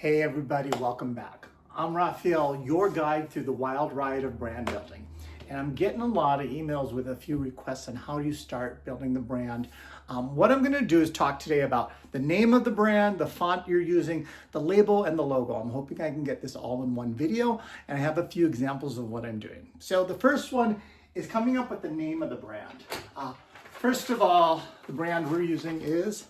Hey everybody, welcome back. I'm Raphael, your guide through the wild ride of brand building. And I'm getting a lot of emails with a few requests on how do you start building the brand. What I'm gonna do is talk today about the name of the brand, the font you're using, the label, and the logo. I'm hoping I can get this all in one video, and I have a few examples of what I'm doing. So the first one is coming up with the name of the brand. First of all, the brand we're using is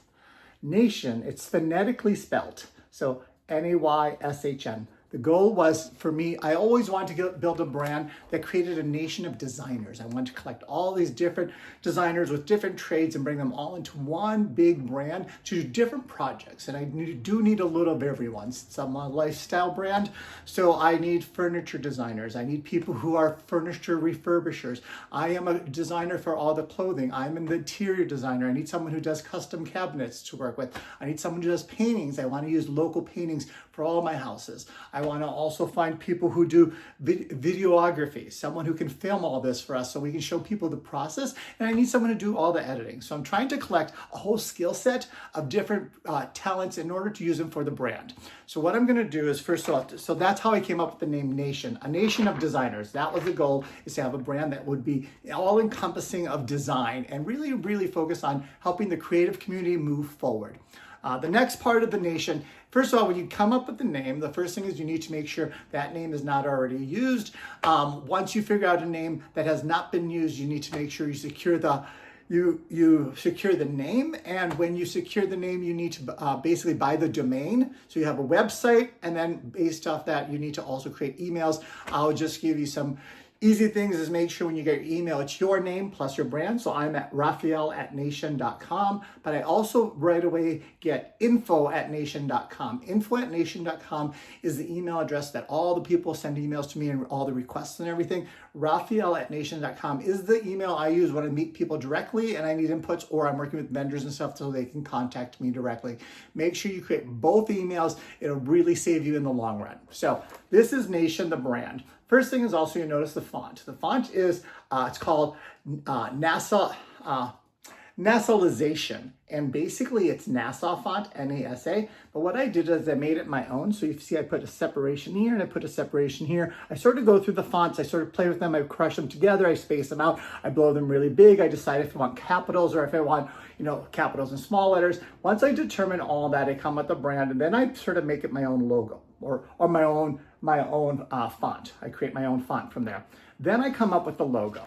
Nayshn. It's phonetically spelt. So Nayshn. The goal was for me, I always wanted to build a brand that created a nation of designers. I wanted to collect all these different designers with different trades and bring them all into one big brand to do different projects. And I do need a little of everyone. Since I'm a lifestyle brand, so I need furniture designers. I need people who are furniture refurbishers. I am a designer for all the clothing. I'm an interior designer. I need someone who does custom cabinets to work with. I need someone who does paintings. I want to use local paintings for all my houses. I want to also find people who do videography, someone who can film all this for us so we can show people the process. And I need someone to do all the editing. So I'm trying to collect a whole skill set of different talents in order to use them for the brand. So what I'm going to do is, first of all, so that's how I came up with the name Nayshn, a nation of designers. That was the goal, is to have a brand that would be all encompassing of design and really, really focus on helping the creative community move forward. The next part of the Nayshn, first of all, when you come up with the name, the first thing is you need to make sure that name is not already used. Once you figure out a name that has not been used, you need to make sure you secure the secure the name. And when you secure the name, you need to basically buy the domain. So you have a website, and then based off that, you need to also create emails. I'll just give you some easy things. Is make sure when you get your email, it's your name plus your brand. So I'm at raphael@nayshn.com, but I also right away get info@nayshn.com. Info@nayshn.com is the email address that all the people send emails to me and all the requests and everything. Raphael@nayshn.com is the email I use when I meet people directly and I need inputs, or I'm working with vendors and stuff so they can contact me directly. Make sure you create both emails. It'll really save you in the long run. So this is Nayshn, the brand. First thing is also you notice the font. The font is, it's called Nassalization. And basically it's Nassau font, N-A-S-A. But what I did is I made it my own. So you see I put a separation here and I put a separation here. I sort of go through the fonts. I sort of play with them. I crush them together. I space them out. I blow them really big. I decide if I want capitals or if I want, capitals and small letters. Once I determine all that, I come with the brand, and then I sort of make it my own logo or my own font. I create my own font from there. Then I come up with the logo.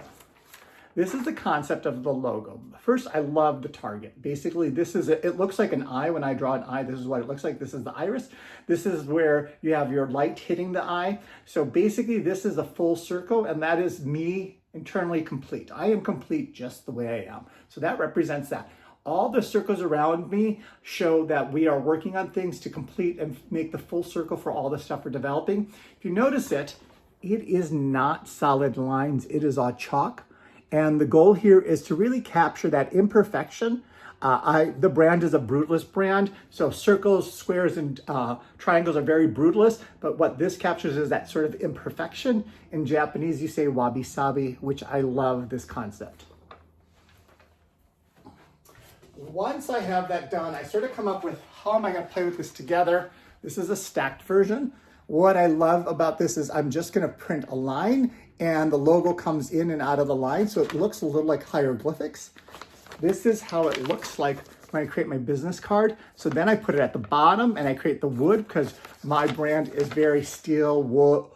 This is the concept of the logo. First, I love the target. Basically, it looks like an eye. When I draw an eye, this is what it looks like. This is the iris. This is where you have your light hitting the eye. So basically, this is a full circle, and that is me internally complete. I am complete just the way I am. So that represents that. All the circles around me show that we are working on things to complete and make the full circle for all the stuff we're developing. If you notice it is not solid lines. It is all chalk. And the goal here is to really capture that imperfection. The brand is a brutalist brand. So circles, squares, and triangles are very brutalist. But what this captures is that sort of imperfection. In Japanese, you say wabi-sabi, which I love this concept. Once I have that done, I sort of come up with how am I going to play with this together. This is a stacked version. What I love about this is I'm just going to print a line, and the logo comes in and out of the line, so it looks a little like hieroglyphics. This is how it looks like when I create my business card. So then I put it at the bottom, and I create the wood because my brand is very steel wood,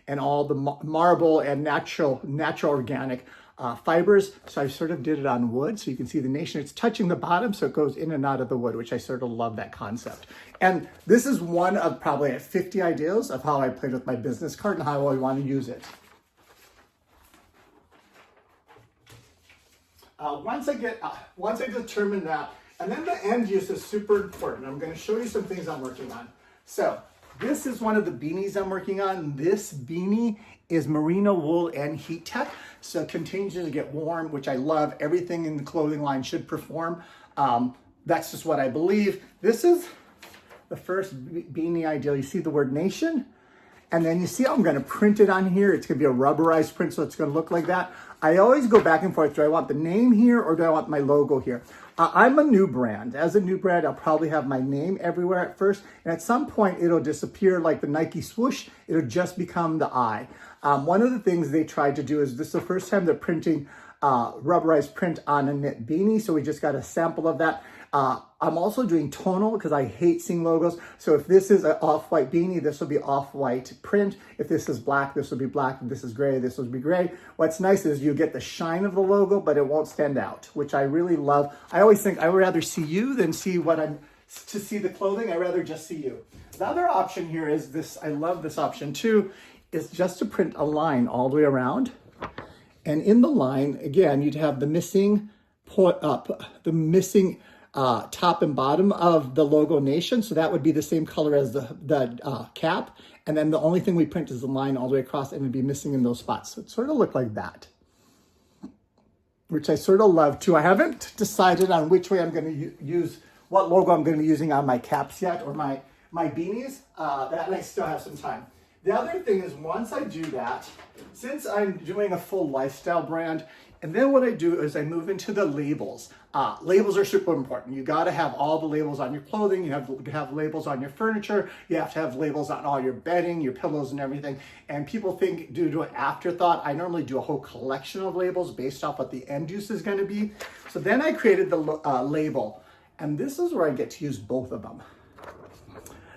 and all the marble and natural organic fibers. So I sort of did it on wood. So you can see the Nayshn, it's touching the bottom, so it goes in and out of the wood, which I sort of love that concept. And this is one of probably 50 ideas of how I played with my business card and how I want to use it. Once I determine that, and then the end use is super important. I'm going to show you some things I'm working on. So this is one of the beanies I'm working on. This beanie is merino wool and heat tech. So it continues to get warm, which I love. Everything in the clothing line should perform. That's just what I believe. This is the first beanie ideal. You see the word Nayshn? And then you see how I'm gonna print it on here. It's gonna be a rubberized print, so it's gonna look like that. I always go back and forth. Do I want the name here or do I want my logo here? I'm a new brand. As a new brand, I'll probably have my name everywhere at first. And at some point, it'll disappear like the Nike swoosh. It'll just become the I. One of the things they tried to do is this is the first time they're printing rubberized print on a knit beanie. So we just got a sample of that. I'm also doing tonal because I hate seeing logos. So if this is an off-white beanie, this will be off-white print. If this is black, this will be black. If this is gray, this will be gray. What's nice is you get the shine of the logo, but it won't stand out, which I really love. I always think I would rather see you than see to see the clothing. I'd rather just see you. The other option here is this, I love this option too, is just to print a line all the way around. And in the line, again, you'd have the missing top and bottom of the logo Nayshn. So that would be the same color as the cap. And then the only thing we print is the line all the way across, and it'd be missing in those spots. So it sort of look like that, which I sort of love too. I haven't decided on which way I'm going to use, what logo I'm going to be using on my caps yet, or my beanies. That I still have some time. The other thing is once I do that, since I'm doing a full lifestyle brand, and then what I do is I move into the labels. Labels are super important. You got to have all the labels on your clothing. You have to have labels on your furniture. You have to have labels on all your bedding, your pillows and everything. And people think due to an afterthought, I normally do a whole collection of labels based off what the end use is going to be. So then I created the label, and this is where I get to use both of them.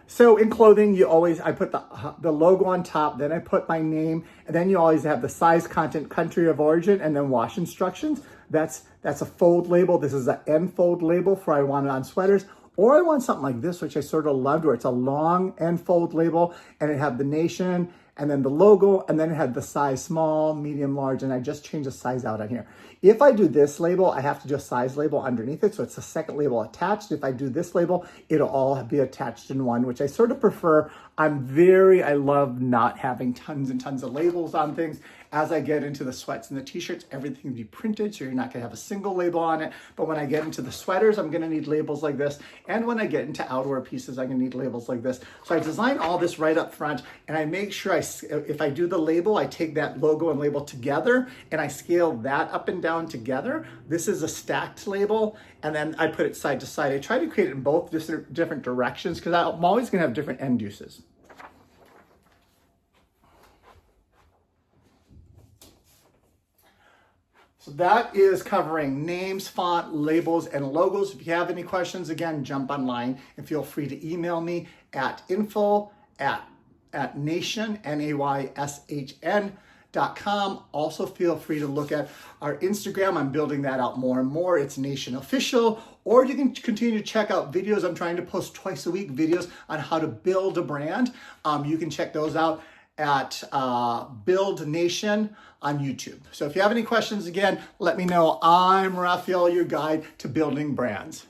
So in clothing, I put the logo on top, then I put my name, and then you always have the size, content, country of origin, and then wash instructions. That's a fold label. This is an end fold label for I want it on sweaters. Or I want something like this, which I sort of loved, where it's a long end fold label, and it had the Nayshn, and then the logo, and then it had the size small, medium, large, and I just changed the size out on here. If I do this label, I have to do a size label underneath it, so it's a second label attached. If I do this label, it'll all be attached in one, which I sort of prefer. I love not having tons and tons of labels on things. As I get into the sweats and the t-shirts, everything will be printed, so you're not gonna have a single label on it. But when I get into the sweaters, I'm gonna need labels like this. And when I get into outerwear pieces, I'm gonna need labels like this. So I design all this right up front, and I make sure if I do the label, I take that logo and label together, and I scale that up and down together. This is a stacked label, and then I put it side to side. I try to create it in both different directions, because I'm always gonna have different end uses. So that is covering names, font, labels, and logos. If you have any questions, again, jump online and feel free to email me at info@nayshn, NAYSHN.com. Also feel free to look at our Instagram. I'm building that out more and more. It's Nayshn Official. Or you can continue to check out videos. I'm trying to post twice a week videos on how to build a brand. You can check those out at Build Nayshn on YouTube. So if you have any questions, again, let me know. I'm Raphael, your guide to building brands.